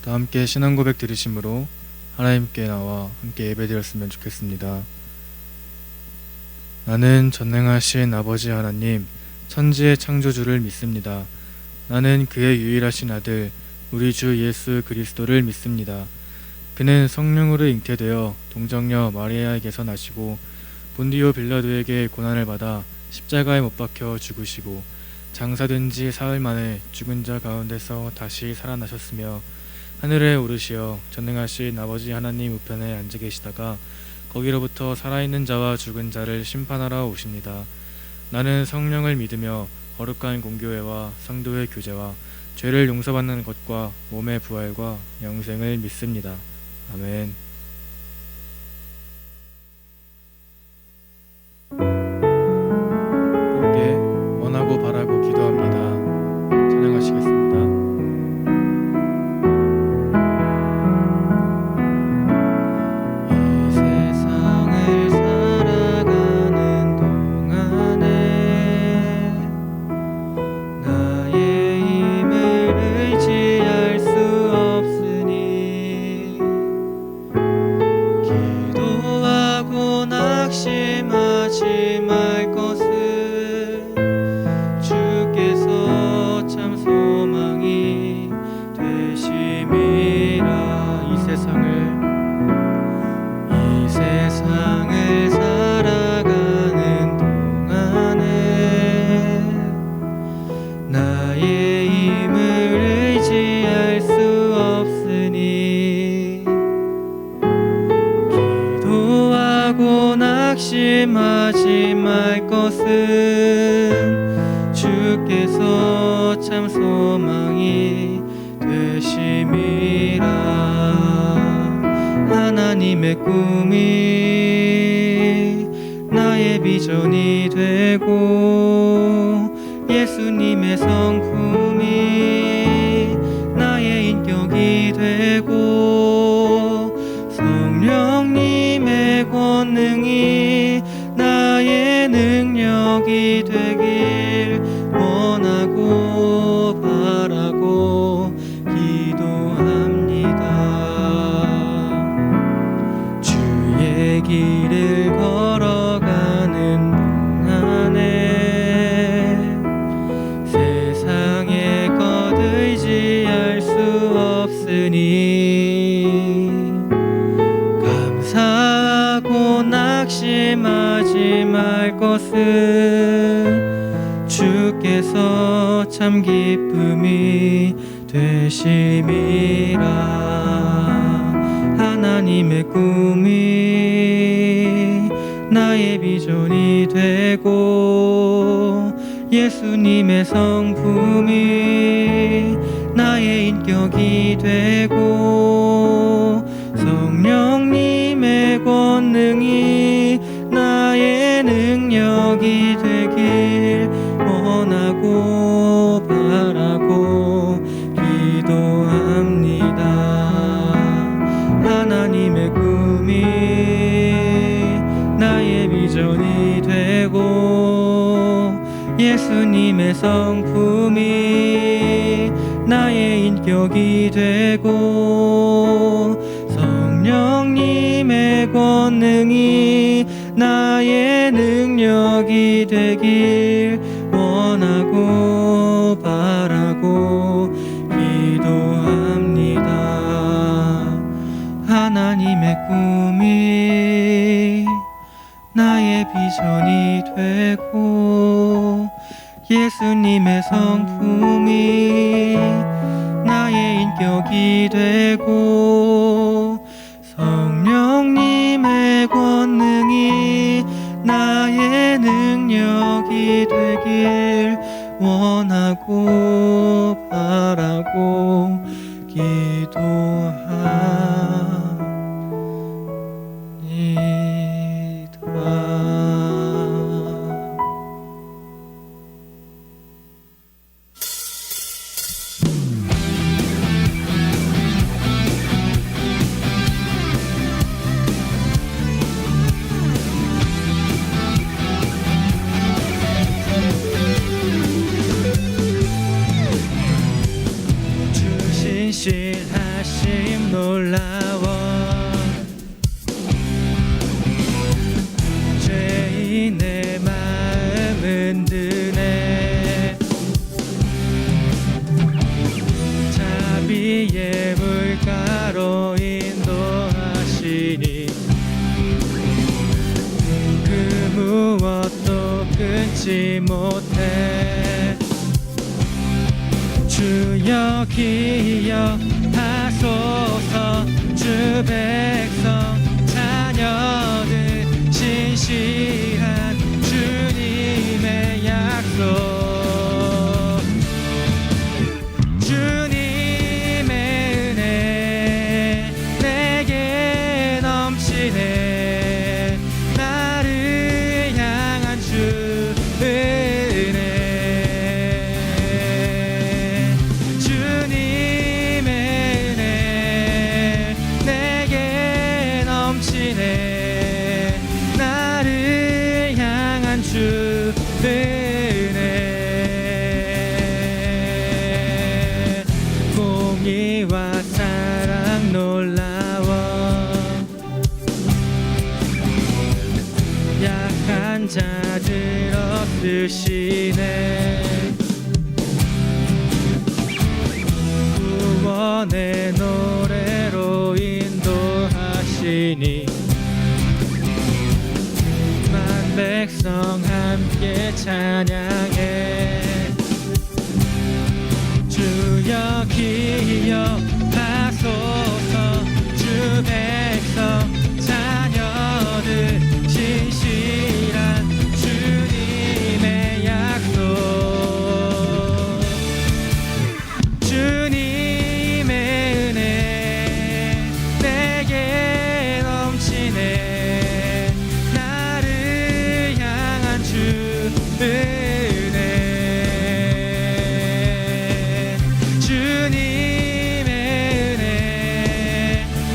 다 함께 신앙 고백 드리심으로 하나님께 나와 함께 예배드렸으면 좋겠습니다. 나는 전능하신 아버지 하나님, 천지의 창조주를 믿습니다. 나는 그의 유일하신 아들, 우리 주 예수 그리스도를 믿습니다. 그는 성령으로 잉태되어 동정녀 마리아에게서 나시고 본디오 빌라도에게 고난을 받아 십자가에 못 박혀 죽으시고 장사된 지 사흘 만에 죽은 자 가운데서 다시 살아나셨으며 하늘에 오르시어 전능하신 아버지 하나님 우편에 앉아 계시다가 거기로부터 살아있는 자와 죽은 자를 심판하러 오십니다. 나는 성령을 믿으며 거룩한 공교회와 성도의 교제와 죄를 용서받는 것과 몸의 부활과 영생을 믿습니다. 아멘. 함께 원하고 바라고 기도합니다. 찬양하시겠습니다. 낙심하지 말 것은 주께서 참 소망이 되심이라. 하나님의 꿈이 나의 비전이 되고 예수님의 성품이 나의 인격이 되고 성령님의 권능이 나의 능력이 되길 원하고 바라고 기도합니다. 주의 길을 걸어가는 동안에 세상의 것 의지할 수 없으니 감사하고 낙심하지 말 것은 주께서 참 기쁨이 되심이라. 하나님의 꿈이 나의 비전이 되고 예수님의 성품이 나의 인격이 되고 성령님의 권능이 나의 능력이 되길 원하고 바라고 기도합니다. 하나님의 꿈이 나의 비전이 되고 예수님의 성품이 나의 인격이 되고 성령님의 권능이 나의 능력이 되길 원하고 바라고 기도합니다. 하나님의 꿈이 나의 비전이 되고 예수님의 성품이 나의 인격이 되고 성령님의 권능이 나의 능력이 되길 원하고 바라고 기도합니다. 신실하신 하심 놀라워 죄인 내 마음 흔드네 자비의 물가로 인도하시니 그 무엇도 끊지 못해 주여 기억하소서 주 백성 자녀들 신실한 주님의 약속 주님의 은혜 내게 넘치네 나를 향한 주 은혜 주님의 은혜 내게 넘치네 나를 향한 주 은혜 공의와 사랑 놀라워 약한 자들 얻으시네 구원의 노래로 인도하시니 만 백성 함께 찬양해 주여 기억하소서 주 백성 자녀들 신실한 주님의 약속 주님의 은혜 내게 넘치네 나를 향한 주 은혜 주님의 은혜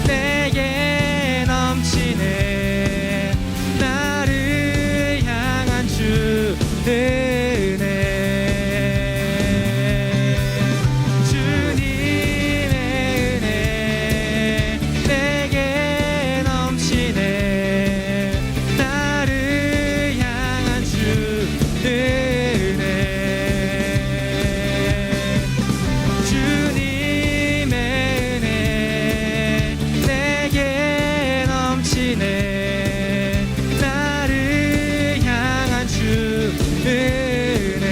내게 넘치네 나를 향한 주 은혜 주님의 은혜 내게 넘치네 나를 향한 주 은혜 주님의 은혜 내게 넘치네 나를 향한 주 은혜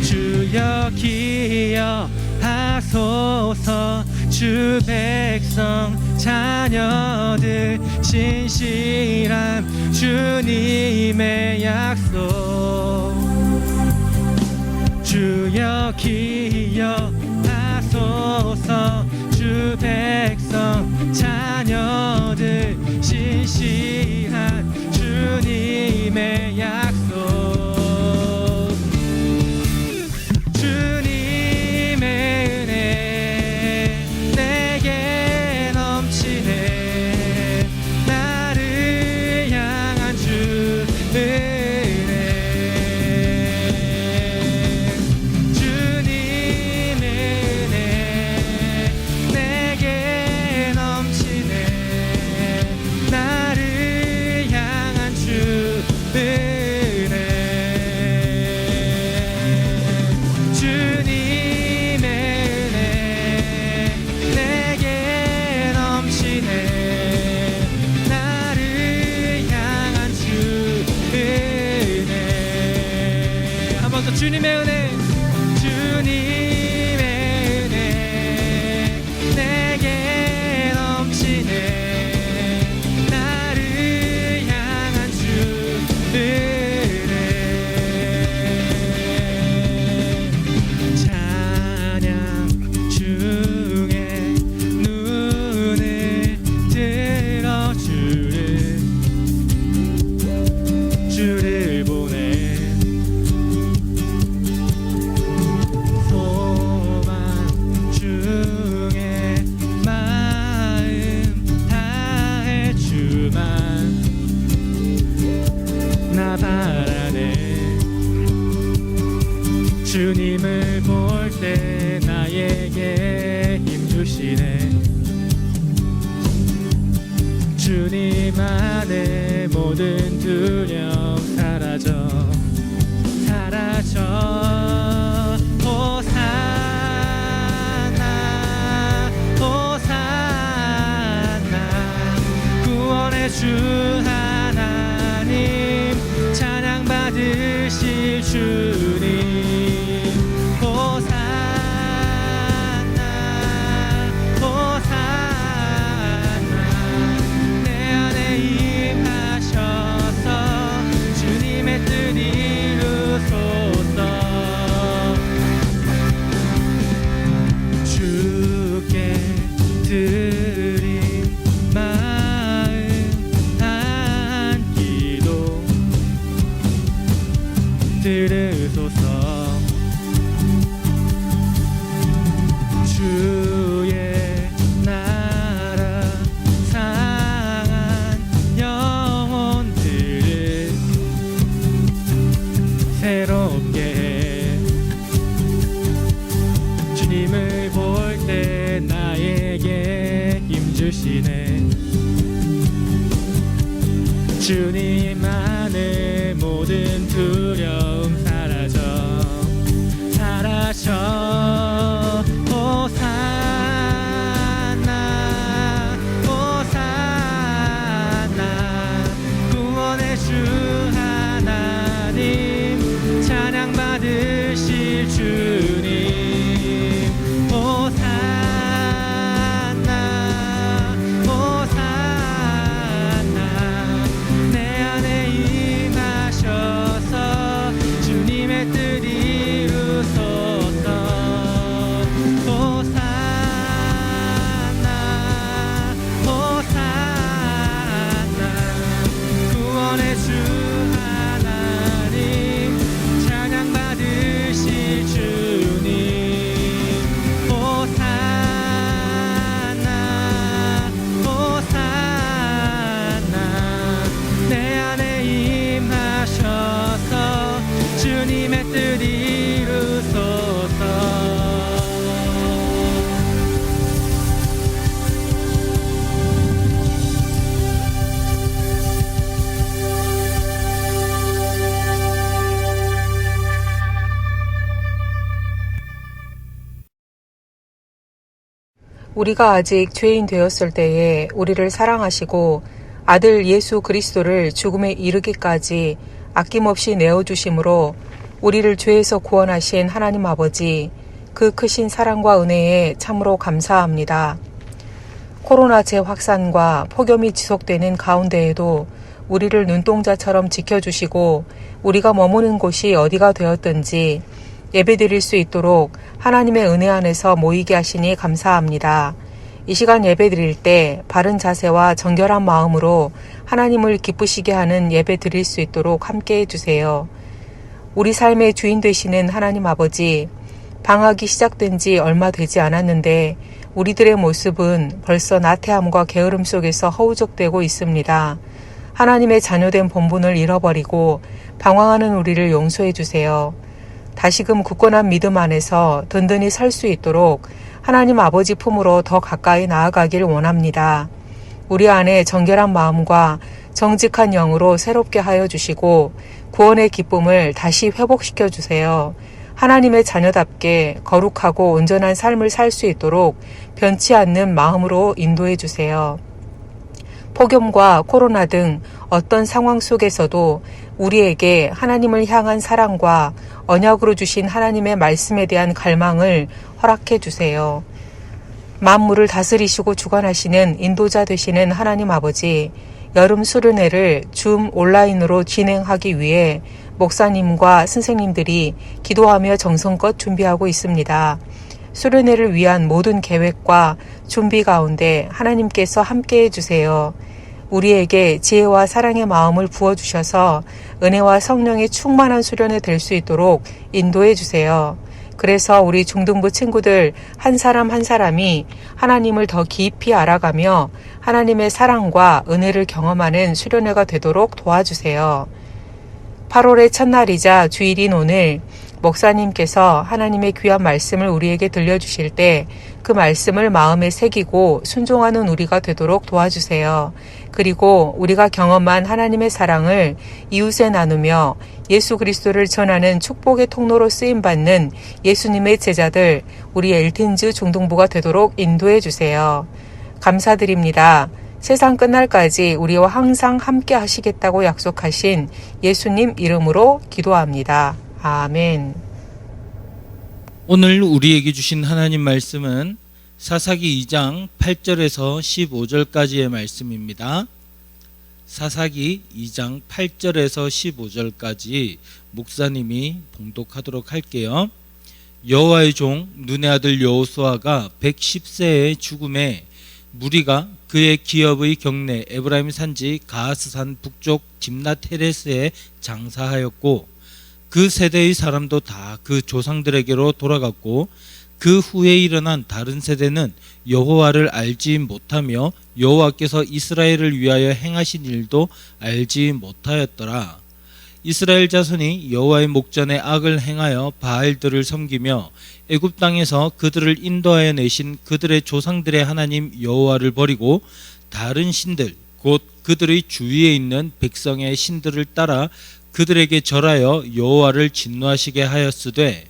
주여 기억하소서 주 백성 자녀들 신실한 주님의 약속 주여 기억하소서 주 백성 자녀들 신실한 주님의 약속 주님의 은혜 내게 넘치네 나를 향한 주 은혜 주님의 은혜 내게 넘치네 나를 향한 주 은혜 주시네. 주님 안에 모든 두려움 사라져 호산나 호산나 구원의 주 하나님 찬양 받으실 주님 호산나 호산나 내 안에 임하셔서 주님의 뜻 이루소서 호산나 호산나 구원의 주 하나님 찬양 받으실 주님 호산나 호산나 내 안에 임하셔서 주님의 뜻 이루소서. 우리가 아직 죄인 되었을 때에 우리를 사랑하시고 아들 예수 그리스도를 죽음에 이르기까지 아낌없이 내어주심으로 우리를 죄에서 구원하신 하나님 아버지, 그 크신 사랑과 은혜에 참으로 감사합니다. 코로나 재확산과 폭염이 지속되는 가운데에도 우리를 눈동자처럼 지켜주시고 우리가 머무는 곳이 어디가 되었든지 예배드릴 수 있도록 하나님의 은혜 안에서 모이게 하시니 감사합니다. 이 시간 예배드릴 때 바른 자세와 정결한 마음으로 하나님을 기쁘시게 하는 예배 드릴 수 있도록 함께 해주세요. 우리 삶의 주인 되시는 하나님 아버지, 방학이 시작된 지 얼마 되지 않았는데 우리들의 모습은 벌써 나태함과 게으름 속에서 허우적대고 있습니다. 하나님의 자녀된 본분을 잃어버리고 방황하는 우리를 용서해 주세요. 다시금 굳건한 믿음 안에서 든든히 설 수 있도록 하나님 아버지 품으로 더 가까이 나아가길 원합니다. 우리 안에 정결한 마음과 정직한 영으로 새롭게 하여 주시고 구원의 기쁨을 다시 회복시켜 주세요. 하나님의 자녀답게 거룩하고 온전한 삶을 살 수 있도록 변치 않는 마음으로 인도해 주세요. 폭염과 코로나 등 어떤 상황 속에서도 우리에게 하나님을 향한 사랑과 언약으로 주신 하나님의 말씀에 대한 갈망을 허락해 주세요. 만물을 다스리시고 주관하시는 인도자 되시는 하나님 아버지, 여름 수련회를 줌 온라인으로 진행하기 위해 목사님과 선생님들이 기도하며 정성껏 준비하고 있습니다. 수련회를 위한 모든 계획과 준비 가운데 하나님께서 함께해 주세요. 우리에게 지혜와 사랑의 마음을 부어주셔서 은혜와 성령의 충만한 수련회 될 수 있도록 인도해 주세요. 그래서 우리 중등부 친구들 한 사람 한 사람이 하나님을 더 깊이 알아가며 하나님의 사랑과 은혜를 경험하는 수련회가 되도록 도와주세요. 8월의 첫날이자 주일인 오늘 목사님께서 하나님의 귀한 말씀을 우리에게 들려주실 때 그 말씀을 마음에 새기고 순종하는 우리가 되도록 도와주세요. 그리고 우리가 경험한 하나님의 사랑을 이웃에 나누며 예수 그리스도를 전하는 축복의 통로로 쓰임받는 예수님의 제자들, 우리 엘텐즈 중동부가 되도록 인도해 주세요. 감사드립니다. 세상 끝날까지 우리와 항상 함께 하시겠다고 약속하신 예수님 이름으로 기도합니다. 아멘. 오늘 우리에게 주신 하나님 말씀은 사사기 2장 8절에서 15절까지의 말씀입니다. 사사기 2장 8절에서 15절까지 목사님이 봉독하도록 할게요. 여호와의 종 눈의 아들 여호수아가 110세의 죽음에 무리가 그의 기업의 경내 에브라임 산지 가하스산 북쪽 timnat 헤레스에 장사하였고 그 세대의 사람도 다 그 조상들에게로 돌아갔고 그 후에 일어난 다른 세대는 여호와를 알지 못하며 여호와께서 이스라엘을 위하여 행하신 일도 알지 못하였더라. 이스라엘 자손이 여호와의 목전에 악을 행하여 바알들을 섬기며 애굽 땅에서 그들을 인도하여 내신 그들의 조상들의 하나님 여호와를 버리고 다른 신들 곧 그들의 주위에 있는 백성의 신들을 따라 그들에게 절하여 여호와를 진노하시게 하였으되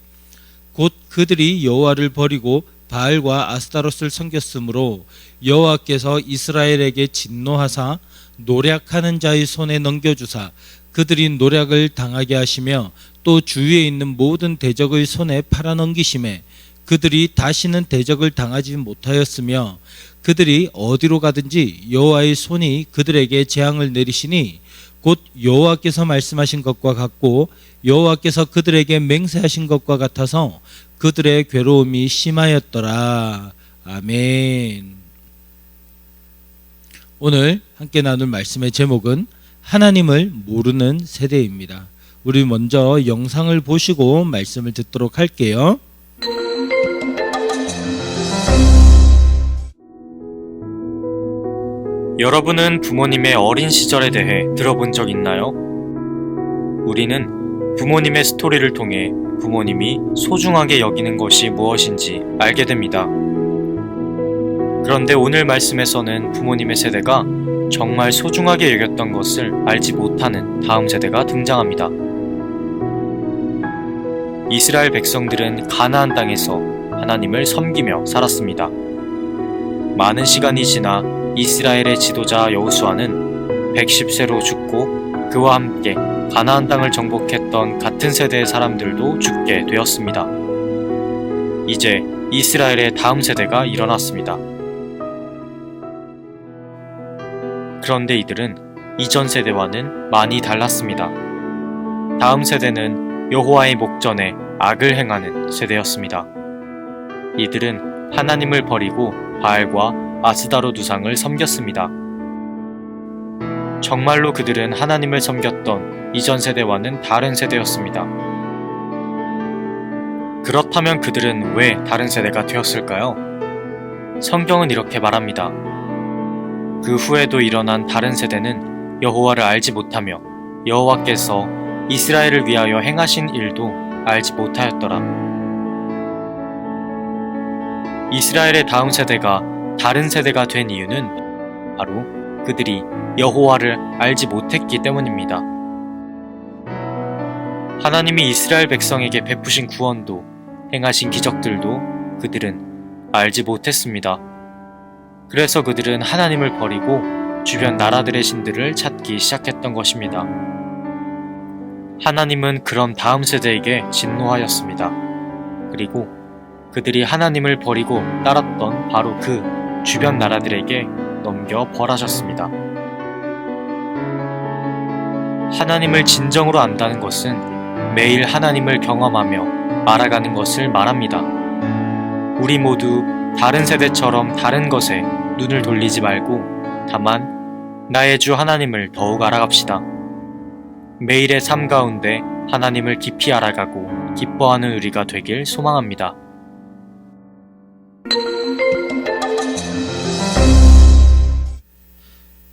곧 그들이 여호와를 버리고 바알과 아스타롯을 섬겼으므로 여호와께서 이스라엘에게 진노하사 노략하는 자의 손에 넘겨주사 그들이 노략을 당하게 하시며 또 주위에 있는 모든 대적의 손에 팔아넘기심에 그들이 다시는 대적을 당하지 못하였으며 그들이 어디로 가든지 여호와의 손이 그들에게 재앙을 내리시니 곧 여호와께서 말씀하신 것과 같고 여호와께서 그들에게 맹세하신 것과 같아서 그들의 괴로움이 심하였더라. 아멘. 오늘 함께 나눌 말씀의 제목은 하나님을 모르는 세대입니다. 우리 먼저 영상을 보시고 말씀을 듣도록 할게요. 여러분은 부모님의 어린 시절에 대해 들어본 적 있나요? 우리는 부모님의 스토리를 통해 부모님이 소중하게 여기는 것이 무엇인지 알게 됩니다. 그런데 오늘 말씀에서는 부모님의 세대가 정말 소중하게 여겼던 것을 알지 못하는 다음 세대가 등장합니다. 이스라엘 백성들은 가나안 땅에서 하나님을 섬기며 살았습니다. 많은 시간이 지나 이스라엘의 지도자 여호수아는 110세로 죽고 그와 함께 가나안 땅을 정복했던 같은 세대의 사람들도 죽게 되었습니다. 이제 이스라엘의 다음 세대가 일어났습니다. 그런데 이들은 이전 세대와는 많이 달랐습니다. 다음 세대는 여호와의 목전에 악을 행하는 세대였습니다. 이들은 하나님을 버리고 바알과 아스다롯 우상을 섬겼습니다. 정말로 그들은 하나님을 섬겼던 이전 세대와는 다른 세대였습니다. 그렇다면 그들은 왜 다른 세대가 되었을까요? 성경은 이렇게 말합니다. 그 후에도 일어난 다른 세대는 여호와를 알지 못하며 여호와께서 이스라엘을 위하여 행하신 일도 알지 못하였더라. 이스라엘의 다음 세대가 다른 세대가 된 이유는 바로 그들이 여호와를 알지 못했기 때문입니다. 하나님이 이스라엘 백성에게 베푸신 구원도 행하신 기적들도 그들은 알지 못했습니다. 그래서 그들은 하나님을 버리고 주변 나라들의 신들을 찾기 시작했던 것입니다. 하나님은 그런 다음 세대에게 진노하였습니다. 그리고 그들이 하나님을 버리고 따랐던 바로 그 주변 나라들에게 넘겨 벌하셨습니다. 하나님을 진정으로 안다는 것은 매일 하나님을 경험하며 알아가는 것을 말합니다. 우리 모두 다른 세대처럼 다른 것에 눈을 돌리지 말고 다만 나의 주 하나님을 더욱 알아갑시다. 매일의 삶 가운데 하나님을 깊이 알아가고 기뻐하는 우리가 되길 소망합니다.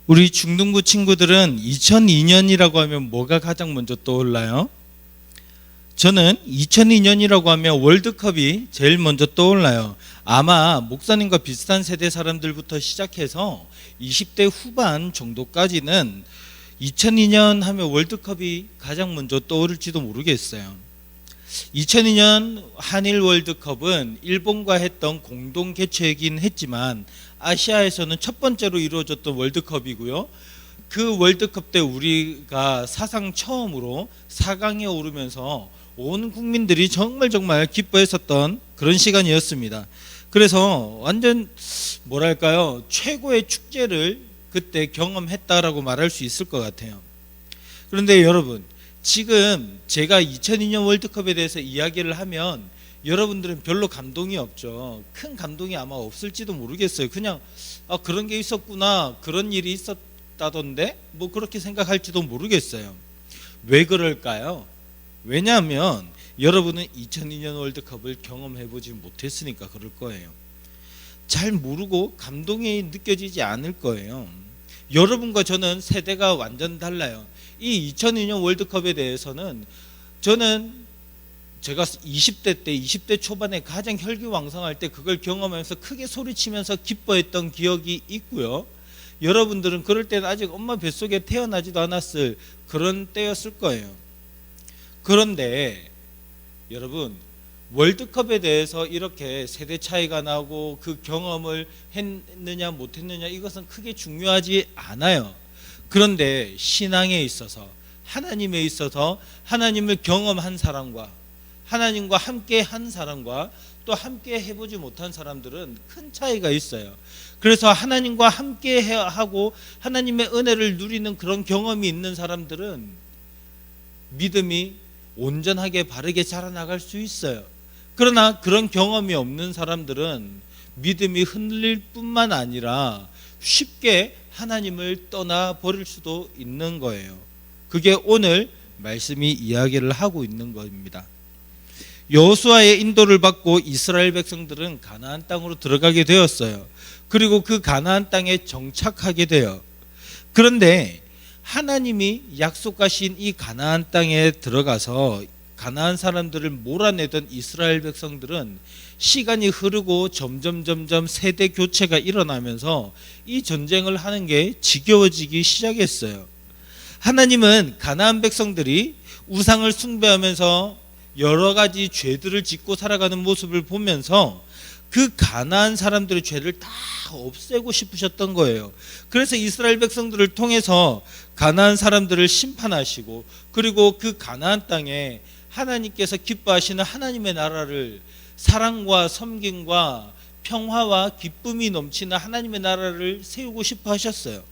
우리 중등부 친구들은 2002년이라고 하면 뭐가 가장 먼저 떠올라요? 저는 2002년이라고 하면 월드컵이 제일 먼저 떠올라요. 아마 목사님과 비슷한 세대 사람들부터 시작해서 20대 후반 정도까지는 2002년 하면 월드컵이 가장 먼저 떠오를지도 모르겠어요. 2002년 한일 월드컵은 일본과 했던 공동 개최이긴 했지만 아시아에서는 첫 번째로 이루어졌던 월드컵이고요. 그 월드컵 때 우리가 사상 처음으로 4강에 오르면서 온 국민들이 정말 기뻐했었던 그런 시간이었습니다. 그래서 완전 뭐랄까요, 최고의 축제를 그때 경험했다라고 말할 수 있을 것 같아요. 그런데 여러분, 지금 제가 2002년 월드컵에 대해서 이야기를 하면 여러분들은 별로 감동이 없죠. 큰 감동이 아마 없을지도 모르겠어요. 그냥 그런 게 있었구나, 그런 일이 있었다던데 뭐 그렇게 생각할지도 모르겠어요. 왜 그럴까요? 왜냐하면 여러분은 2002년 월드컵을 경험해보지 못했으니까 그럴 거예요. 잘 모르고 감동이 느껴지지 않을 거예요. 여러분과 저는 세대가 완전 달라요. 이 2002년 월드컵에 대해서는 저는 제가 20대 초반에 가장 혈기왕성할 때 그걸 경험하면서 크게 소리치면서 기뻐했던 기억이 있고요. 여러분들은 그럴 때는 아직 엄마 뱃속에 태어나지도 않았을 그런 때였을 거예요. 그런데 여러분, 월드컵에 대해서 이렇게 세대 차이가 나고 그 경험을 했느냐 못했느냐 이것은 크게 중요하지 않아요. 그런데 신앙에 있어서, 하나님에 있어서 하나님을 경험한 사람과 하나님과 함께 한 사람과 또 함께 해보지 못한 사람들은 큰 차이가 있어요. 그래서 하나님과 함께 하고 하나님의 은혜를 누리는 그런 경험이 있는 사람들은 믿음이 온전하게 바르게 자라나갈 수 있어요. 그러나 그런 경험이 없는 사람들은 믿음이 흔들릴 뿐만 아니라 쉽게 하나님을 떠나버릴 수도 있는 거예요. 그게 오늘 말씀이 이야기를 하고 있는 겁니다. 여호수아의 인도를 받고 이스라엘 백성들은 가나안 땅으로 들어가게 되었어요. 그리고 그 가나안 땅에 정착하게 돼요. 그런데 하나님이 약속하신 이 가나안 땅에 들어가서 가나안 사람들을 몰아내던 이스라엘 백성들은 시간이 흐르고 점점 세대 교체가 일어나면서 이 전쟁을 하는 게 지겨워지기 시작했어요. 하나님은 가나안 백성들이 우상을 숭배하면서 여러 가지 죄들을 짓고 살아가는 모습을 보면서 그 가나안 사람들의 죄를 다 없애고 싶으셨던 거예요. 그래서 이스라엘 백성들을 통해서 가나안 사람들을 심판하시고, 그리고 그 가나안 땅에 하나님께서 기뻐하시는 하나님의 나라를, 사랑과 섬김과 평화와 기쁨이 넘치는 하나님의 나라를 세우고 싶어 하셨어요.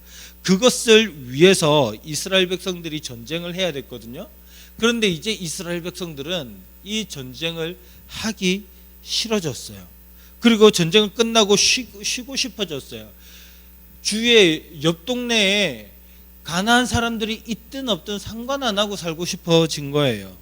그것을 위해서 이스라엘 백성들이 전쟁을 해야 됐거든요. 그런데 이제 이스라엘 백성들은 이 전쟁을 하기 싫어졌어요. 그리고 전쟁은 끝나고 쉬고 싶어졌어요. 주위에 옆 동네에 가나안 사람들이 있든 없든 상관 안 하고 살고 싶어진 거예요.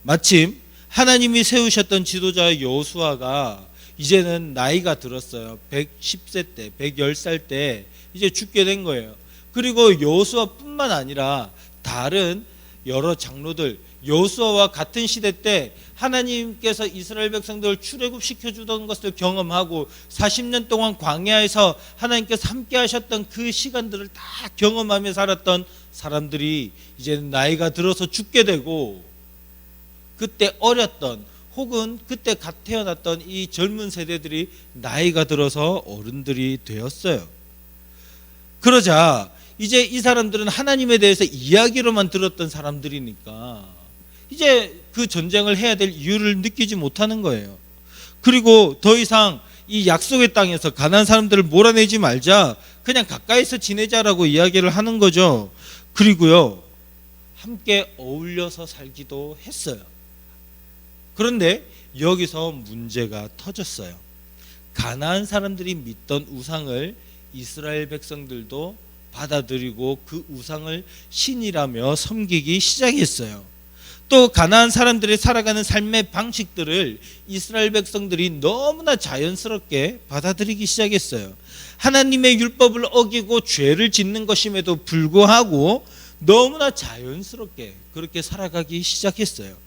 마침 하나님이 세우셨던 지도자 여호수아가 이제는 나이가 들었어요. 110세 때, 110살 때 이제 죽게 된 거예요. 그리고 여호수아뿐만 아니라 다른 여러 장로들, 여호수아와 같은 시대 때 하나님께서 이스라엘 백성들을 출애굽시켜 주던 것을 경험하고 40년 동안 광야에서 하나님께서 함께 하셨던 그 시간들을 다 경험하며 살았던 사람들이 이제 나이가 들어서 죽게 되고, 그때 어렸던 혹은 그때 갓 태어났던 이 젊은 세대들이 나이가 들어서 어른들이 되었어요. 그러자 이제 이 사람들은 하나님에 대해서 이야기로만 들었던 사람들이니까 이제 그 전쟁을 해야 될 이유를 느끼지 못하는 거예요. 그리고 더 이상 이 약속의 땅에서 가나안 사람들을 몰아내지 말자, 그냥 가까이서 지내자라고 이야기를 하는 거죠. 그리고요, 함께 어울려서 살기도 했어요. 그런데 여기서 문제가 터졌어요. 가나안 사람들이 믿던 우상을 이스라엘 백성들도 받아들이고 그 우상을 신이라며 섬기기 시작했어요. 또 가나안 사람들이 살아가는 삶의 방식들을 이스라엘 백성들이 너무나 자연스럽게 받아들이기 시작했어요. 하나님의 율법을 어기고 죄를 짓는 것임에도 불구하고 너무나 자연스럽게 그렇게 살아가기 시작했어요.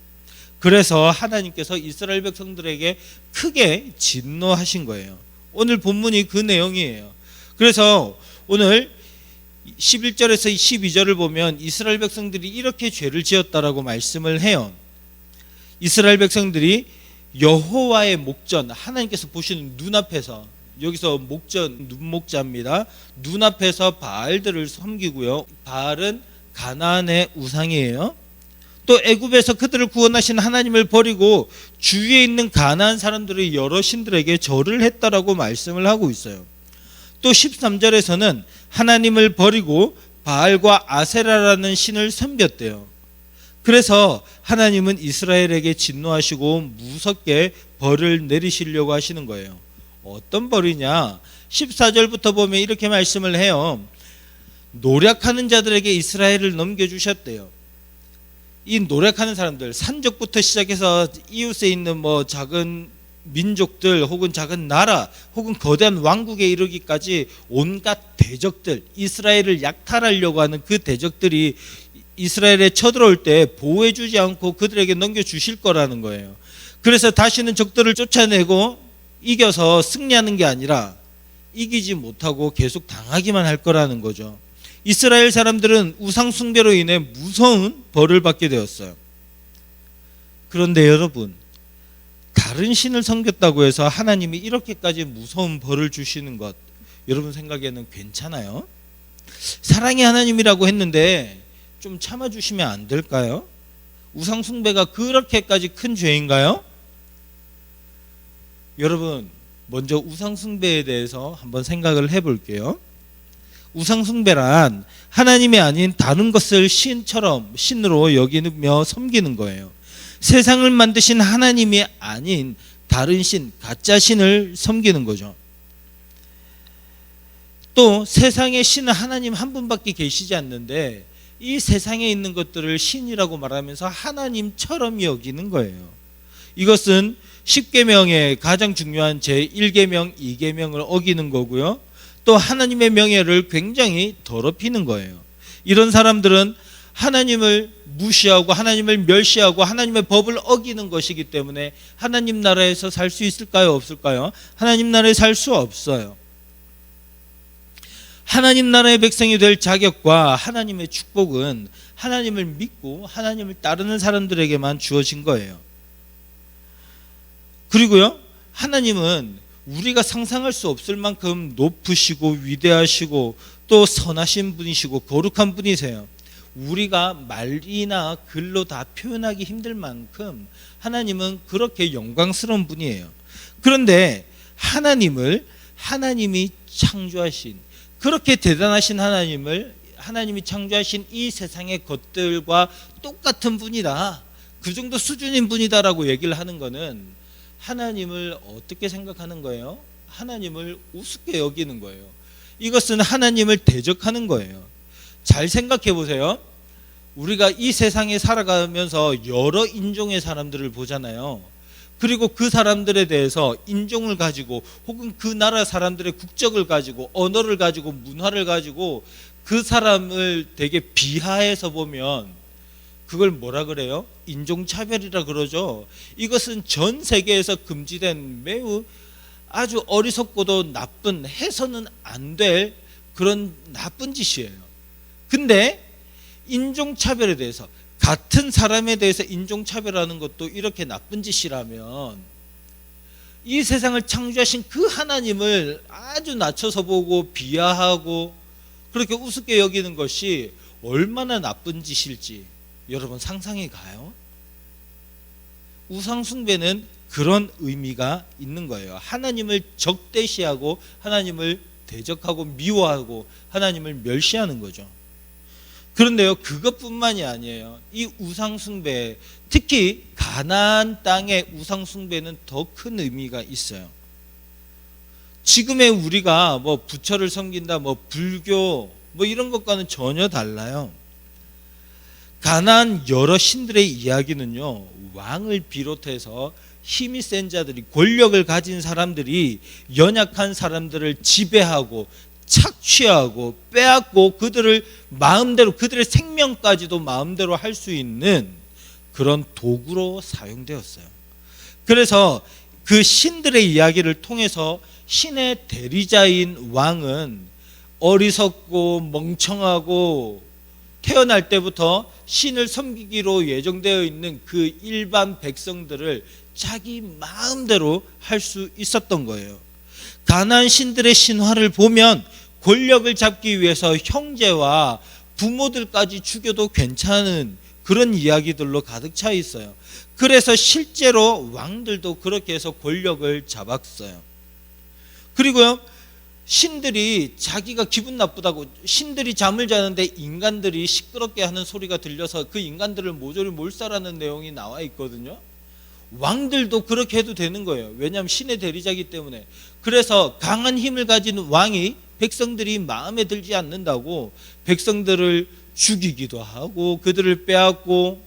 그래서 하나님께서 이스라엘 백성들에게 크게 진노하신 거예요. 오늘 본문이 그 내용이에요. 그래서 오늘 11절에서 12절을 보면 이스라엘 백성들이 이렇게 죄를 지었다라고 말씀을 해요. 이스라엘 백성들이 여호와의 목전, 하나님께서 보시는 눈앞에서, 여기서 목전, 눈목자입니다. 눈앞에서 바알들을 섬기고요. 바알은 가나안의 우상이에요. 또 애굽에서 그들을 구원하신 하나님을 버리고 주위에 있는 가나안 사람들의 여러 신들에게 절을 했다라고 말씀을 하고 있어요. 또 13절에서는 하나님을 버리고 바알과 아세라라는 신을 섬겼대요. 그래서 하나님은 이스라엘에게 진노하시고 무섭게 벌을 내리시려고 하시는 거예요. 어떤 벌이냐? 14절부터 보면 이렇게 말씀을 해요. 노력하는 자들에게 이스라엘을 넘겨주셨대요. 이 노력하는 사람들, 산족부터 시작해서 이웃에 있는 뭐 작은 민족들 혹은 작은 나라 혹은 거대한 왕국에 이르기까지 온갖 대적들, 이스라엘을 약탈하려고 하는 그 대적들이 이스라엘에 쳐들어올 때 보호해주지 않고 그들에게 넘겨주실 거라는 거예요. 그래서 다시는 적들을 쫓아내고 이겨서 승리하는 게 아니라 이기지 못하고 계속 당하기만 할 거라는 거죠. 이스라엘 사람들은 우상 숭배로 인해 무서운 벌을 받게 되었어요. 그런데 여러분, 다른 신을 섬겼다고 해서 하나님이 이렇게까지 무서운 벌을 주시는 것, 여러분 생각에는 괜찮아요? 사랑의 하나님이라고 했는데 좀 참아주시면 안 될까요? 우상 숭배가 그렇게까지 큰 죄인가요? 여러분, 먼저 우상 숭배에 대해서 한번 생각을 해볼게요. 우상 숭배란 하나님이 아닌 다른 것을 신으로 여기며 섬기는 거예요. 세상을 만드신 하나님이 아닌 다른 신, 가짜 신을 섬기는 거죠. 또 세상의 신은 하나님 한 분밖에 계시지 않는데 이 세상에 있는 것들을 신이라고 말하면서 하나님처럼 여기는 거예요. 이것은 10계명의 가장 중요한 제1계명, 2계명을 어기는 거고요. 또 하나님의 명예를 굉장히 더럽히는 거예요. 이런 사람들은 하나님을 무시하고 하나님을 멸시하고 하나님의 법을 어기는 것이기 때문에 하나님 나라에서 살 수 있을까요? 없을까요? 하나님 나라에 살 수 없어요. 하나님 나라의 백성이 될 자격과 하나님의 축복은 하나님을 믿고 하나님을 따르는 사람들에게만 주어진 거예요. 그리고요, 하나님은 우리가 상상할 수 없을 만큼 높으시고 위대하시고 또 선하신 분이시고 거룩한 분이세요. 우리가 말이나 글로 다 표현하기 힘들 만큼 하나님은 그렇게 영광스러운 분이에요. 그런데 하나님이 창조하신, 그렇게 대단하신 하나님이 창조하신 이 세상의 것들과 똑같은 분이다, 그 정도 수준인 분이다라고 얘기를 하는 거는 하나님을 어떻게 생각하는 거예요? 하나님을 우습게 여기는 거예요. 이것은 하나님을 대적하는 거예요. 잘 생각해 보세요. 우리가 이 세상에 살아가면서 여러 인종의 사람들을 보잖아요. 그리고 그 사람들에 대해서 인종을 가지고 혹은 그 나라 사람들의 국적을 가지고 언어를 가지고 문화를 가지고 그 사람을 되게 비하해서 보면 그걸 뭐라 그래요? 인종차별이라 그러죠. 이것은 전 세계에서 금지된 매우 아주 어리석고도 나쁜, 해서는 안 될 그런 나쁜 짓이에요. 근데 인종차별에 대해서, 같은 사람에 대해서 인종차별하는 것도 이렇게 나쁜 짓이라면 이 세상을 창조하신 그 하나님을 아주 낮춰서 보고 비하하고 그렇게 우습게 여기는 것이 얼마나 나쁜 짓일지 여러분 상상이 가요? 우상 숭배는 그런 의미가 있는 거예요. 하나님을 적대시하고 하나님을 대적하고 미워하고 하나님을 멸시하는 거죠. 그런데요, 그것뿐만이 아니에요. 이 우상 숭배, 특히 가나안 땅의 우상 숭배는 더 큰 의미가 있어요. 지금의 우리가 뭐 부처를 섬긴다, 뭐 불교, 뭐 이런 것과는 전혀 달라요. 가나안 여러 신들의 이야기는요, 왕을 비롯해서 힘이 센 자들이, 권력을 가진 사람들이 연약한 사람들을 지배하고 착취하고 빼앗고 그들을 마음대로, 그들의 생명까지도 마음대로 할 수 있는 그런 도구로 사용되었어요. 그래서 그 신들의 이야기를 통해서 신의 대리자인 왕은 어리석고 멍청하고 태어날 때부터 신을 섬기기로 예정되어 있는 그 일반 백성들을 자기 마음대로 할 수 있었던 거예요. 가나안 신들의 신화를 보면 권력을 잡기 위해서 형제와 부모들까지 죽여도 괜찮은 그런 이야기들로 가득 차 있어요. 그래서 실제로 왕들도 그렇게 해서 권력을 잡았어요. 그리고요, 신들이 자기가 기분 나쁘다고, 신들이 잠을 자는데 인간들이 시끄럽게 하는 소리가 들려서 그 인간들을 모조리 몰살하는 내용이 나와 있거든요. 왕들도 그렇게 해도 되는 거예요. 왜냐하면 신의 대리자이기 때문에. 그래서 강한 힘을 가진 왕이 백성들이 마음에 들지 않는다고 백성들을 죽이기도 하고 그들을 빼앗고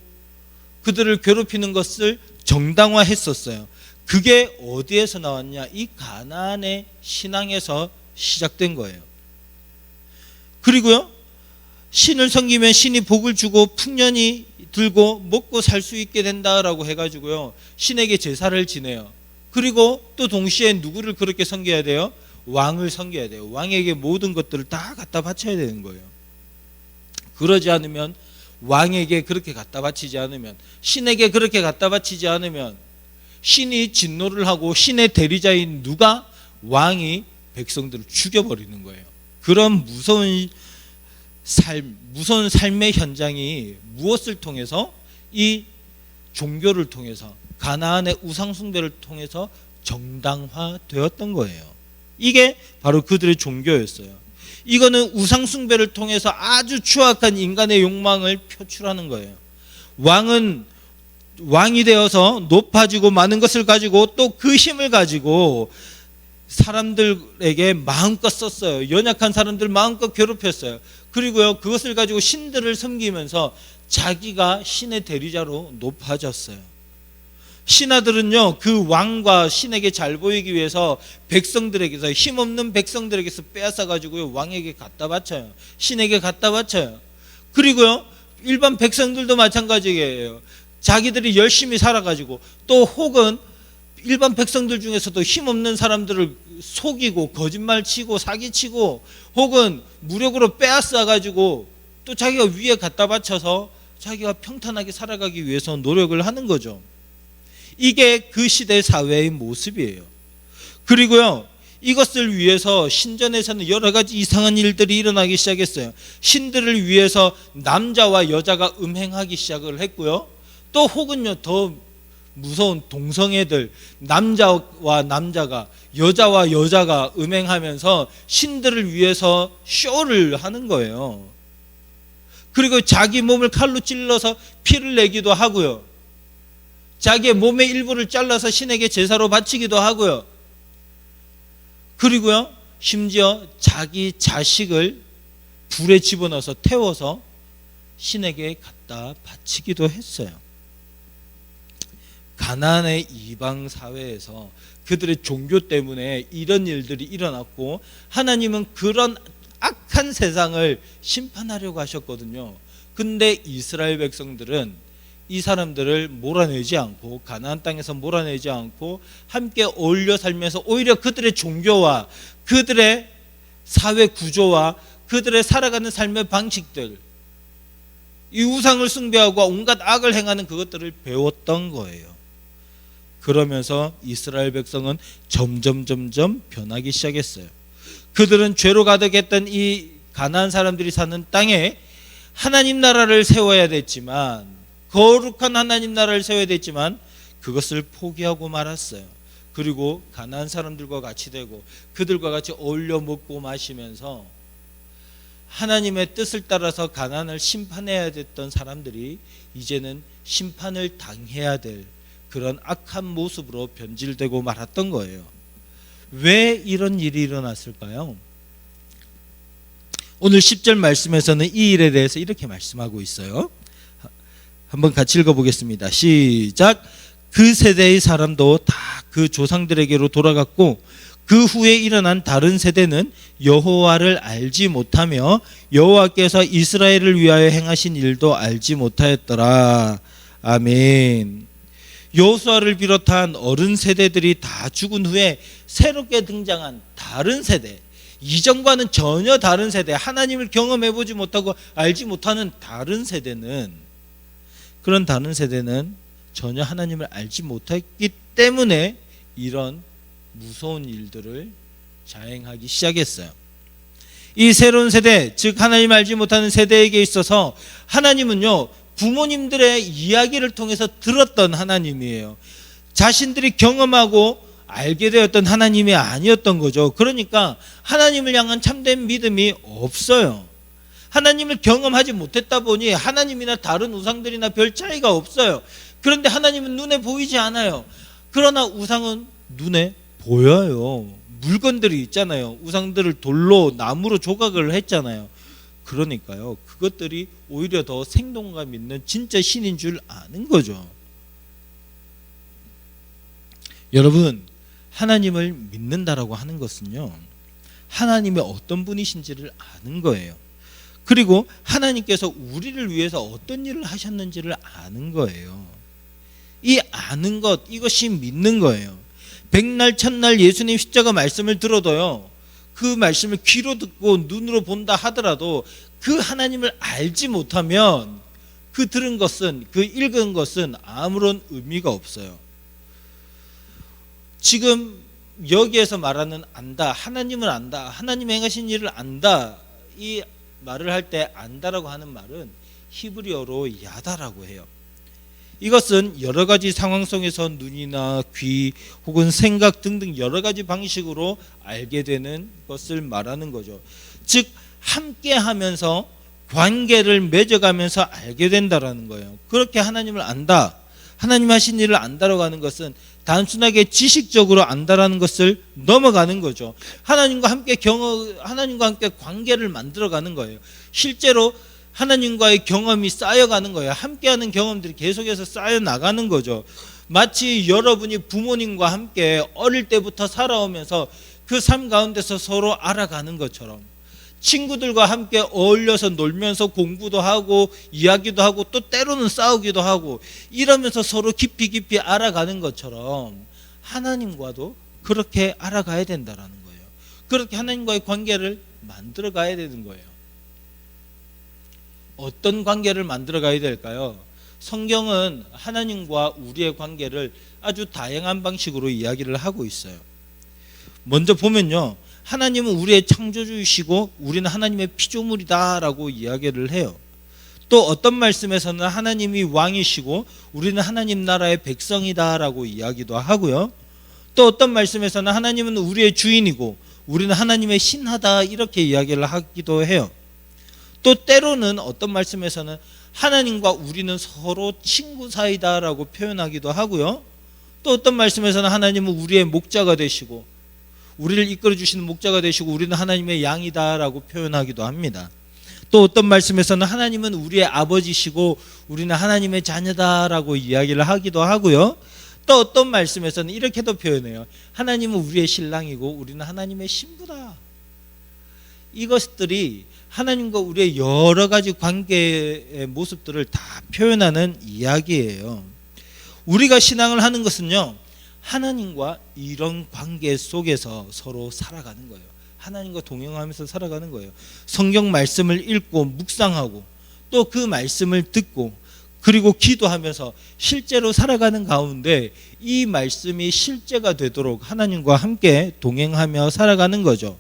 그들을 괴롭히는 것을 정당화했었어요. 그게 어디에서 나왔냐? 이 가나안의 신앙에서 시작된 거예요. 그리고요, 신을 섬기면 신이 복을 주고 풍년이 들고 먹고 살 수 있게 된다라고 해가지고요, 신에게 제사를 지내요. 그리고 또 동시에 누구를 그렇게 섬겨야 돼요? 왕을 섬겨야 돼요. 왕에게 모든 것들을 다 갖다 바쳐야 되는 거예요. 그러지 않으면, 왕에게 그렇게 갖다 바치지 않으면, 신에게 그렇게 갖다 바치지 않으면 신이 진노를 하고 신의 대리자인 누가? 왕이 백성들을 죽여버리는 거예요. 그런 무서운 삶의 현장이 무엇을 통해서? 이 종교를 통해서, 가나안의 우상숭배를 통해서 정당화되었던 거예요. 이게 바로 그들의 종교였어요. 이거는 우상숭배를 통해서 아주 추악한 인간의 욕망을 표출하는 거예요. 왕이 되어서 높아지고 많은 것을 가지고 또 그 힘을 가지고 사람들에게 마음껏 썼어요. 연약한 사람들 마음껏 괴롭혔어요. 그리고요, 그것을 가지고 신들을 섬기면서 자기가 신의 대리자로 높아졌어요. 신하들은요, 그 왕과 신에게 잘 보이기 위해서 백성들에게서, 힘없는 백성들에게서 빼앗아 가지고요, 왕에게 갖다 바쳐요. 신에게 갖다 바쳐요. 그리고요, 일반 백성들도 마찬가지예요. 자기들이 열심히 살아가지고, 또 혹은 일반 백성들 중에서도 힘없는 사람들을 속이고 거짓말치고 사기치고 혹은 무력으로 빼앗아 가지고 또 자기가 위에 갖다 바쳐서 자기가 평탄하게 살아가기 위해서 노력을 하는 거죠. 이게 그 시대 사회의 모습이에요. 그리고요, 이것을 위해서 신전에서는 여러 가지 이상한 일들이 일어나기 시작했어요. 신들을 위해서 남자와 여자가 음행하기 시작을 했고요. 또 혹은요, 더 무서운 동성애들, 남자와 남자가, 여자와 여자가 음행하면서 신들을 위해서 쇼를 하는 거예요. 그리고 자기 몸을 칼로 찔러서 피를 내기도 하고요. 자기의 몸의 일부를 잘라서 신에게 제사로 바치기도 하고요. 그리고요, 심지어 자기 자식을 불에 집어넣어서 태워서 신에게 갖다 바치기도 했어요. 가나안의 이방 사회에서 그들의 종교 때문에 이런 일들이 일어났고, 하나님은 그런 악한 세상을 심판하려고 하셨거든요. 근데 이스라엘 백성들은 이 사람들을 몰아내지 않고, 가나안 땅에서 몰아내지 않고 함께 어울려 살면서 오히려 그들의 종교와 그들의 사회 구조와 그들의 살아가는 삶의 방식들, 이 우상을 숭배하고 온갖 악을 행하는 그것들을 배웠던 거예요. 그러면서 이스라엘 백성은 점점 변하기 시작했어요. 그들은 죄로 가득했던 이 가나안 사람들이 사는 땅에 하나님 나라를 세워야 됐지만, 거룩한 하나님 나라를 세워야 됐지만 그것을 포기하고 말았어요. 그리고 가나안 사람들과 같이 되고 그들과 같이 어울려 먹고 마시면서 하나님의 뜻을 따라서 가나안을 심판해야 됐던 사람들이 이제는 심판을 당해야 될 그런 악한 모습으로 변질되고 말았던 거예요. 왜 이런 일이 일어났을까요? 오늘 10절 말씀에서는 이 일에 대해서 이렇게 말씀하고 있어요. 한번 같이 읽어보겠습니다. 시작. 그 세대의 사람도 다 그 조상들에게로 돌아갔고 그 후에 일어난 다른 세대는 여호와를 알지 못하며 여호와께서 이스라엘을 위하여 행하신 일도 알지 못하였더라. 아멘. 여호수아를 비롯한 어른 세대들이 다 죽은 후에 새롭게 등장한 다른 세대, 이전과는 전혀 다른 세대, 하나님을 경험해보지 못하고 알지 못하는 다른 세대는, 그런 다른 세대는 전혀 하나님을 알지 못했기 때문에 이런 무서운 일들을 자행하기 시작했어요. 이 새로운 세대, 즉 하나님 알지 못하는 세대에게 있어서 하나님은요, 부모님들의 이야기를 통해서 들었던 하나님이에요. 자신들이 경험하고 알게 되었던 하나님이 아니었던 거죠. 그러니까 하나님을 향한 참된 믿음이 없어요. 하나님을 경험하지 못했다 보니 하나님이나 다른 우상들이나 별 차이가 없어요. 그런데 하나님은 눈에 보이지 않아요. 그러나 우상은 눈에 보여요. 물건들이 있잖아요. 우상들을 돌로, 나무로 조각을 했잖아요. 그러니까요, 그것들이 오히려 더 생동감 있는 진짜 신인 줄 아는 거죠. 여러분, 하나님을 믿는다라고 하는 것은요, 하나님이 어떤 분이신지를 아는 거예요. 그리고 하나님께서 우리를 위해서 어떤 일을 하셨는지를 아는 거예요. 이 아는 것, 이것이 믿는 거예요. 백날 첫날 예수님 십자가 말씀을 들어도요, 그 말씀을 귀로 듣고 눈으로 본다 하더라도 그 하나님을 알지 못하면 그 들은 것은, 그 읽은 것은 아무런 의미가 없어요. 지금 여기에서 말하는 안다, 하나님을 안다, 하나님 행하신 일을 안다, 이 말을 할 때 안다라고 하는 말은 히브리어로 야다라고 해요. 이것은 여러 가지 상황 속에서 눈이나 귀 혹은 생각 등등 여러 가지 방식으로 알게 되는 것을 말하는 거죠. 즉 함께 하면서 관계를 맺어가면서 알게 된다라는 거예요. 그렇게 하나님을 안다, 하나님 하신 일을 안다라고 하는 것은 단순하게 지식적으로 안다라는 것을 넘어가는 거죠. 하나님과 함께 관계를 만들어가는 거예요. 실제로 하나님과의 경험이 쌓여가는 거예요. 함께하는 경험들이 계속해서 쌓여 나가는 거죠. 마치 여러분이 부모님과 함께 어릴 때부터 살아오면서 그 삶 가운데서 서로 알아가는 것처럼, 친구들과 함께 어울려서 놀면서 공부도 하고 이야기도 하고 또 때로는 싸우기도 하고 이러면서 서로 깊이 알아가는 것처럼 하나님과도 그렇게 알아가야 된다는 거예요. 그렇게 하나님과의 관계를 만들어 가야 되는 거예요. 어떤 관계를 만들어 가야 될까요? 성경은 하나님과 우리의 관계를 아주 다양한 방식으로 이야기를 하고 있어요. 먼저 보면요, 하나님은 우리의 창조주이시고 우리는 하나님의 피조물이다라고 이야기를 해요. 또 어떤 말씀에서는 하나님이 왕이시고 우리는 하나님 나라의 백성이다라고 이야기도 하고요. 또 어떤 말씀에서는 하나님은 우리의 주인이고 우리는 하나님의 신하다, 이렇게 이야기를 하기도 해요. 또 때로는 어떤 말씀에서는 하나님과 우리는 서로 친구 사이다라고 표현하기도 하고요. 또 어떤 말씀에서는 하나님은 우리의 목자가 되시고 우리를 이끌어 주시는 목자가 되시고 우리는 하나님의 양이다라고 표현하기도 합니다. 또 어떤 말씀에서는 하나님은 우리의 아버지시고 우리는 하나님의 자녀다라고 이야기를 하기도 하고요. 또 어떤 말씀에서는 이렇게도 표현해요. 하나님은 우리의 신랑이고 우리는 하나님의 신부다. 이것들이 하나님과 우리의 여러 가지 관계의 모습들을 다 표현하는 이야기예요. 우리가 신앙을 하는 것은요, 하나님과 이런 관계 속에서 서로 살아가는 거예요. 하나님과 동행하면서 살아가는 거예요. 성경 말씀을 읽고 묵상하고 또 그 말씀을 듣고 그리고 기도하면서 실제로 살아가는 가운데 이 말씀이 실제가 되도록 하나님과 함께 동행하며 살아가는 거죠.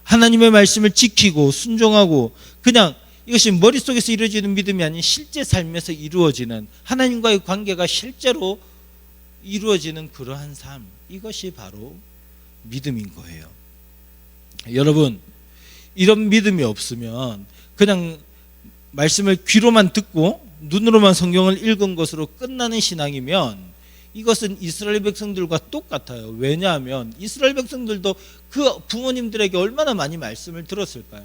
하나님의 말씀을 지키고 순종하고, 그냥 이것이 머릿속에서 이루어지는 믿음이 아닌 실제 삶에서 이루어지는, 하나님과의 관계가 실제로 이루어지는 그러한 삶, 이것이 바로 믿음인 거예요. 여러분, 이런 믿음이 없으면 그냥 말씀을 귀로만 듣고 눈으로만 성경을 읽은 것으로 끝나는 신앙이면 이것은 이스라엘 백성들과 똑같아요. 왜냐하면 이스라엘 백성들도 그 부모님들에게 얼마나 많이 말씀을 들었을까요?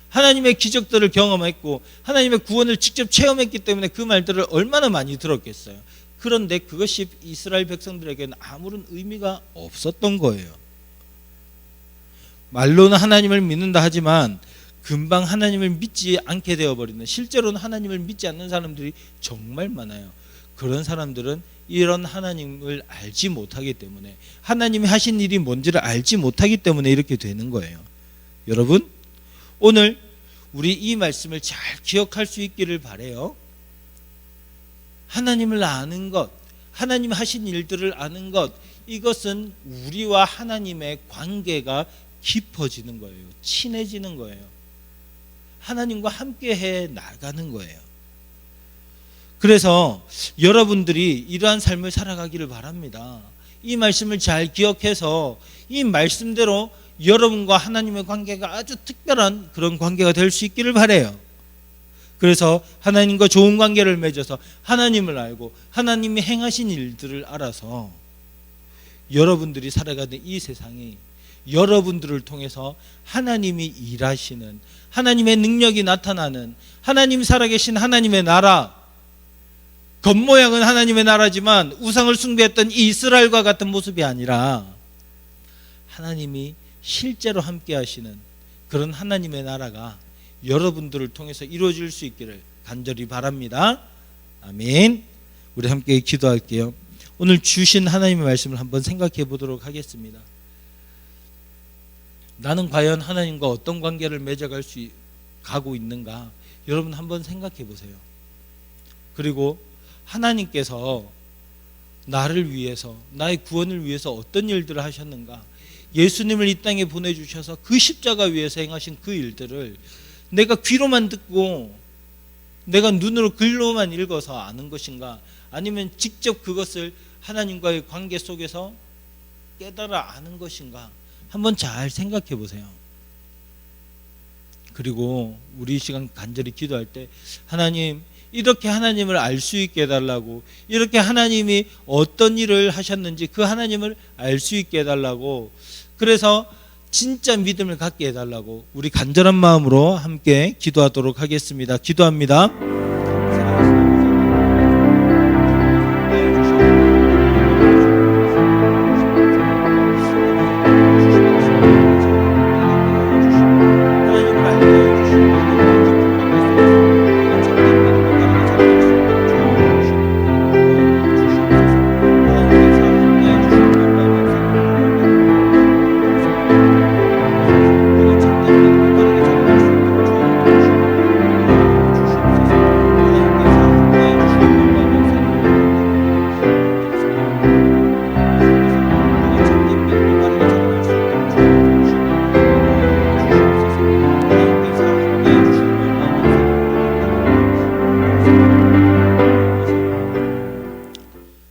하나님의 기적들을 경험했고 하나님의 구원을 직접 체험했기 때문에 그 말들을 얼마나 많이 들었겠어요. 그런데 그것이 이스라엘 백성들에게는 아무런 의미가 없었던 거예요. 말로는 하나님을 믿는다 하지만 금방 하나님을 믿지 않게 되어버리는, 실제로는 하나님을 믿지 않는 사람들이 정말 많아요. 그런 사람들은 이런 하나님을 알지 못하기 때문에, 하나님이 하신 일이 뭔지를 알지 못하기 때문에 이렇게 되는 거예요. 여러분, 오늘 우리 이 말씀을 잘 기억할 수 있기를 바라요. 하나님을 아는 것, 하나님 하신 일들을 아는 것, 이것은 우리와 하나님의 관계가 깊어지는 거예요. 친해지는 거예요. 하나님과 함께해 나가는 거예요. 그래서 여러분들이 이러한 삶을 살아가기를 바랍니다. 이 말씀을 잘 기억해서 이 말씀대로 여러분과 하나님의 관계가 아주 특별한 그런 관계가 될 수 있기를 바라요. 그래서 하나님과 좋은 관계를 맺어서 하나님을 알고 하나님이 행하신 일들을 알아서 여러분들이 살아가는 이 세상이 여러분들을 통해서 하나님이 일하시는, 하나님의 능력이 나타나는, 하나님 살아계신 하나님의 나라, 겉모양은 하나님의 나라지만 우상을 숭배했던 이 이스라엘과 같은 모습이 아니라 하나님이 실제로 함께 하시는 그런 하나님의 나라가 여러분들을 통해서 이루어질 수 있기를 간절히 바랍니다. 아멘. 우리 함께 기도할게요. 오늘 주신 하나님의 말씀을 한번 생각해 보도록 하겠습니다. 나는 과연 하나님과 어떤 관계를 맺어갈 수 가고 있는가? 여러분 한번 생각해 보세요. 그리고 하나님께서 나를 위해서, 나의 구원을 위해서 어떤 일들을 하셨는가? 예수님을 이 땅에 보내주셔서 그 십자가 위에서 행하신 그 일들을 내가 귀로만 듣고 내가 눈으로 글로만 읽어서 아는 것인가? 아니면 직접 그것을 하나님과의 관계 속에서 깨달아 아는 것인가? 한번 잘 생각해 보세요. 그리고 우리 이 시간 간절히 기도할 때 하나님, 이렇게 하나님을 알 수 있게 해달라고, 이렇게 하나님이 어떤 일을 하셨는지 그 하나님을 알 수 있게 해달라고, 그래서 진짜 믿음을 갖게 해달라고 우리 간절한 마음으로 함께 기도하도록 하겠습니다. 기도합니다.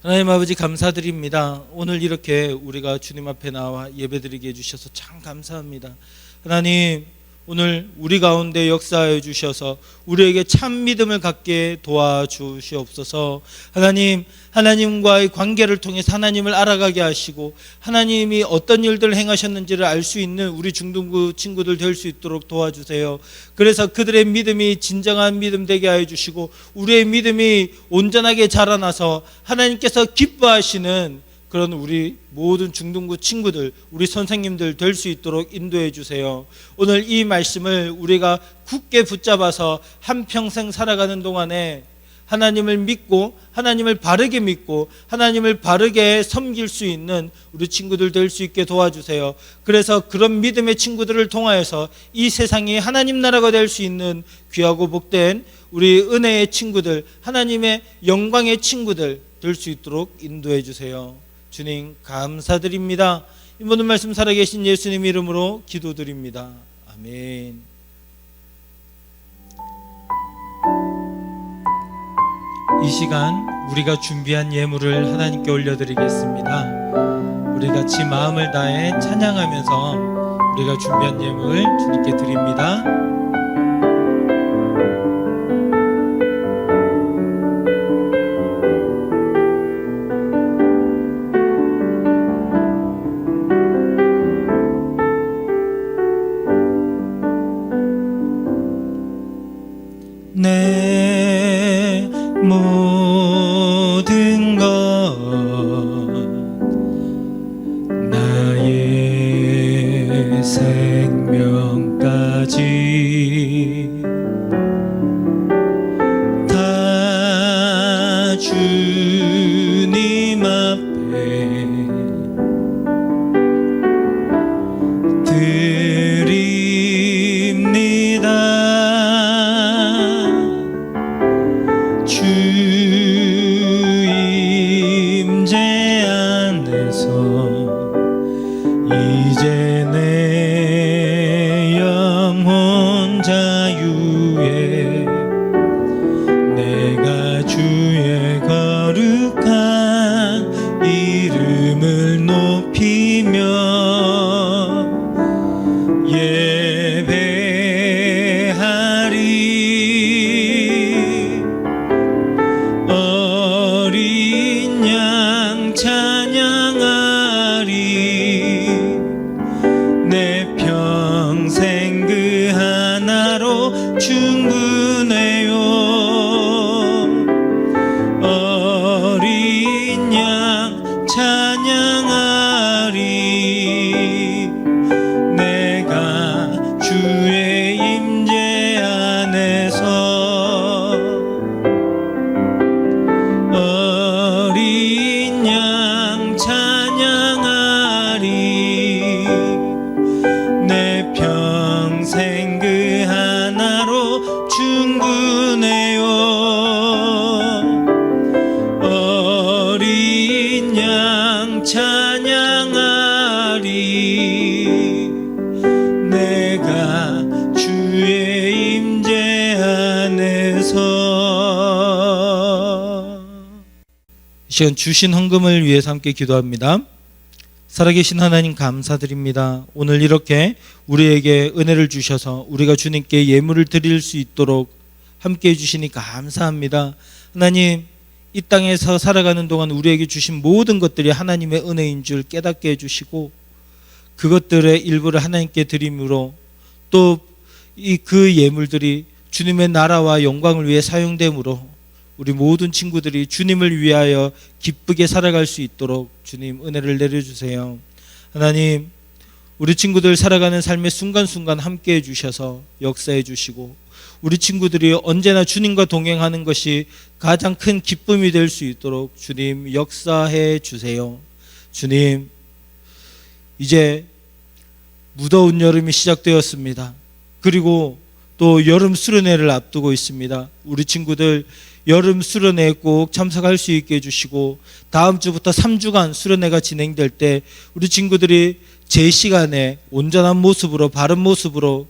하나님 아버지 감사드립니다. 오늘 이렇게 우리가 주님 앞에 나와 예배드리게 해주셔서 참 감사합니다. 하나님, 오늘 우리 가운데 역사해 주셔서 우리에게 참 믿음을 갖게 도와주시옵소서. 하나님, 하나님과의 관계를 통해서 하나님을 알아가게 하시고 하나님이 어떤 일들을 행하셨는지를 알 수 있는 우리 중등부 친구들 될 수 있도록 도와주세요. 그래서 그들의 믿음이 진정한 믿음 되게 하여 주시고 우리의 믿음이 온전하게 자라나서 하나님께서 기뻐하시는 그런 우리 모든 중등부 친구들, 우리 선생님들 될 수 있도록 인도해 주세요. 오늘 이 말씀을 우리가 굳게 붙잡아서 한평생 살아가는 동안에 하나님을 믿고 하나님을 바르게 믿고 하나님을 바르게 섬길 수 있는 우리 친구들 될 수 있게 도와주세요. 그래서 그런 믿음의 친구들을 통하여서 이 세상이 하나님 나라가 될 수 있는 귀하고 복된 우리 은혜의 친구들, 하나님의 영광의 친구들 될 수 있도록 인도해 주세요. 주님 감사드립니다. 이 모든 말씀 살아계신 예수님 이름으로 기도드립니다. 아멘. 이 시간 우리가 준비한 예물을 하나님께 올려드리겠습니다. 우리 같이 마음을 다해 찬양하면서 우리가 준비한 예물 주님께 드립니다. 내 모든 것 나의 생명까지 다 주님 앞에 주 임재 안에서 이제 내 내가 주의 임재 안에서. 이 시간 주신 헌금을 위해서 함께 기도합니다. 살아계신 하나님 감사드립니다. 오늘 이렇게 우리에게 은혜를 주셔서 우리가 주님께 예물을 드릴 수 있도록 함께 해주시니 감사합니다. 하나님, 이 땅에서 살아가는 동안 우리에게 주신 모든 것들이 하나님의 은혜인 줄 깨닫게 해주시고, 그것들의 일부를 하나님께 드림으로 또 그 예물들이 주님의 나라와 영광을 위해 사용됨으로 우리 모든 친구들이 주님을 위하여 기쁘게 살아갈 수 있도록 주님 은혜를 내려주세요. 하나님, 우리 친구들 살아가는 삶의 순간순간 함께 해주셔서 역사해 주시고, 우리 친구들이 언제나 주님과 동행하는 것이 가장 큰 기쁨이 될 수 있도록 주님 역사해 주세요. 주님, 이제 무더운 여름이 시작되었습니다. 그리고 또 여름 수련회를 앞두고 있습니다. 우리 친구들 여름 수련회에 꼭 참석할 수 있게 해주시고, 다음 주부터 3주간 수련회가 진행될 때 우리 친구들이 제 시간에 온전한 모습으로, 바른 모습으로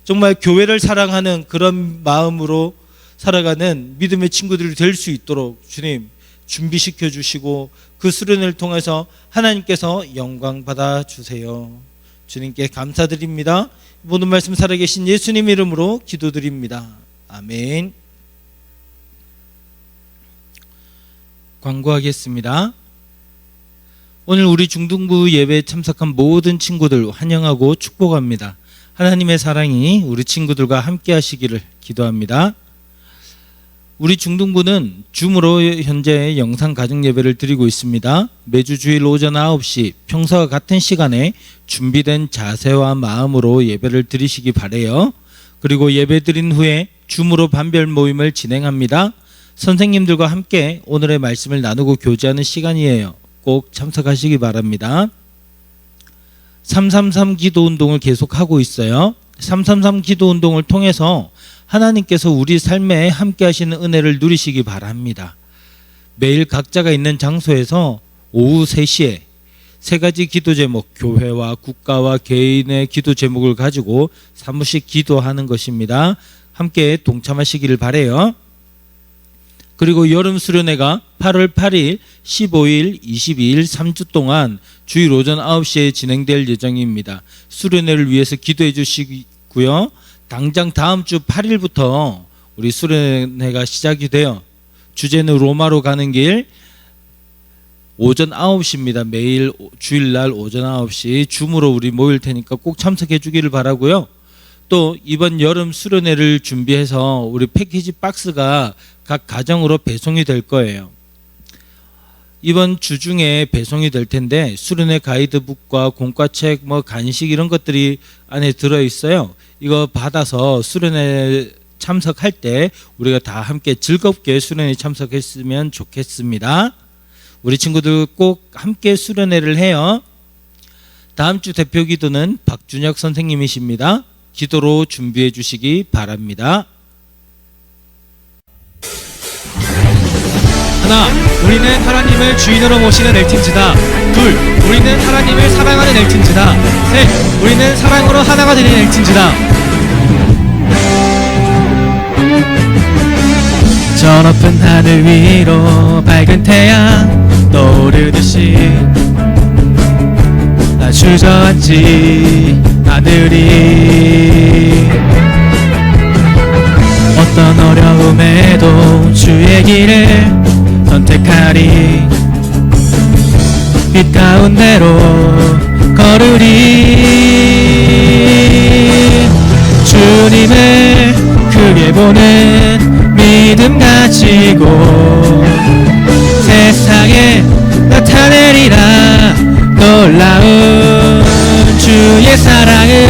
정말 교회를 사랑하는 그런 마음으로 살아가는 믿음의 친구들이 될 수 있도록 주님 준비시켜 주시고, 그 수련회를 통해서 하나님께서 영광 받아 주세요. 주님께 감사드립니다. 모든 말씀 살아계신 예수님 이름으로 기도드립니다. 아멘. 광고하겠습니다. 오늘 우리 중등부 예배에 참석한 모든 친구들 환영하고 축복합니다. 하나님의 사랑이 우리 친구들과 함께 하시기를 기도합니다. 우리 중등부는 줌으로 현재 영상 가정 예배를 드리고 있습니다. 매주 주일 오전 9시 평소와 같은 시간에 준비된 자세와 마음으로 예배를 드리시기 바라요. 그리고 예배 드린 후에 줌으로 반별 모임을 진행합니다. 선생님들과 함께 오늘의 말씀을 나누고 교제하는 시간이에요. 꼭 참석하시기 바랍니다. 333 기도운동을 계속하고 있어요. 333 기도운동을 통해서 하나님께서 우리 삶에 함께 하시는 은혜를 누리시기 바랍니다. 매일 각자가 있는 장소에서 오후 3시에 3가지 기도 제목, 교회와 국가와 개인의 기도 제목을 가지고 사무씩 기도하는 것입니다. 함께 동참하시기를 바라요. 그리고 여름 수련회가 8월 8일, 15일, 22일 3주 동안 주일 오전 9시에 진행될 예정입니다. 수련회를 위해서 기도해 주시고요. 당장 다음 주 8일부터 우리 수련회가 시작이 돼요. 주제는 로마로 가는 길, 오전 9시입니다. 매일 주일날 오전 9시 줌으로 우리 모일 테니까 꼭 참석해 주기를 바라고요. 또 이번 여름 수련회를 준비해서 우리 패키지 박스가 각 가정으로 배송이 될 거예요. 이번 주 중에 배송이 될 텐데 수련회 가이드북과 공과책, 간식 이런 것들이 안에 들어 있어요. 이거 받아서 수련회 참석할 때 우리가 다 함께 즐겁게 수련회 참석했으면 좋겠습니다. 우리 친구들 꼭 함께 수련회를 해요. 다음 주 대표 기도는 박준혁 선생님이십니다. 기도로 준비해 주시기 바랍니다. 하나, 우리는 하나님을 주인으로 모시는 엘틴즈다. 둘, 우리는 하나님을 사랑하는 엘틴즈다. 셋, 우리는 사랑으로 하나가 되는 엘틴즈다. 저 높은 하늘 위로 밝은 태양 떠오르듯이 나 주저앉지 하늘이 어떤 어려움에도 주의 길을 선택하리 빛 가운데로 걸으리 주님을 크게 보는 믿음 가지고 세상에 나타내리라 놀라운 주의 사랑을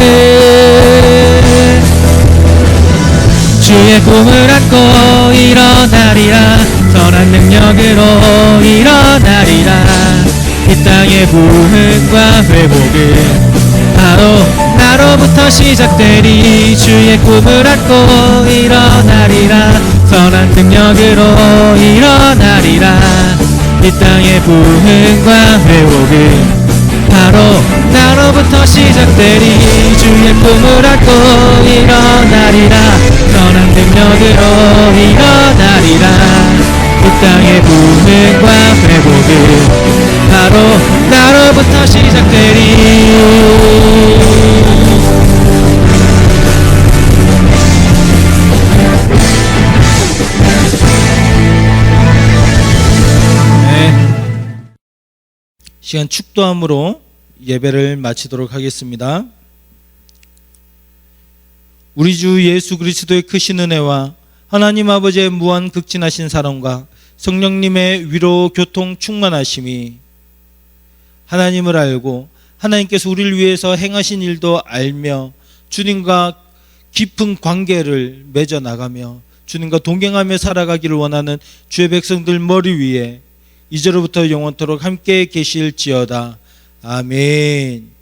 주의 꿈을 안고 일어나리라 선한 능력으로 일어나리라 이 땅의 부흥과 회복은 바로 나로부터 시작되리 주의 꿈을 안고 일어나리라 선한 능력으로 일어나리라 이 땅의 부흥과 회복은 바로 나로 나로부터 시작되리. 주의 꿈을 안고 일어나리라. 선한 능력으로 일어나리라. 이 땅의 부흥과 회복은 바로 나로부터 시작되리. 시간 축도함으로 예배를 마치도록 하겠습니다. 우리 주 예수 그리스도의 크신 은혜와 하나님 아버지의 무한 극진하신 사랑과 성령님의 위로 교통 충만하심이 하나님을 알고 하나님께서 우리를 위해서 행하신 일도 알며 주님과 깊은 관계를 맺어 나가며 주님과 동행하며 살아가기를 원하는 주의 백성들 머리 위에 이제로부터 영원토록 함께 계실지어다. 아멘.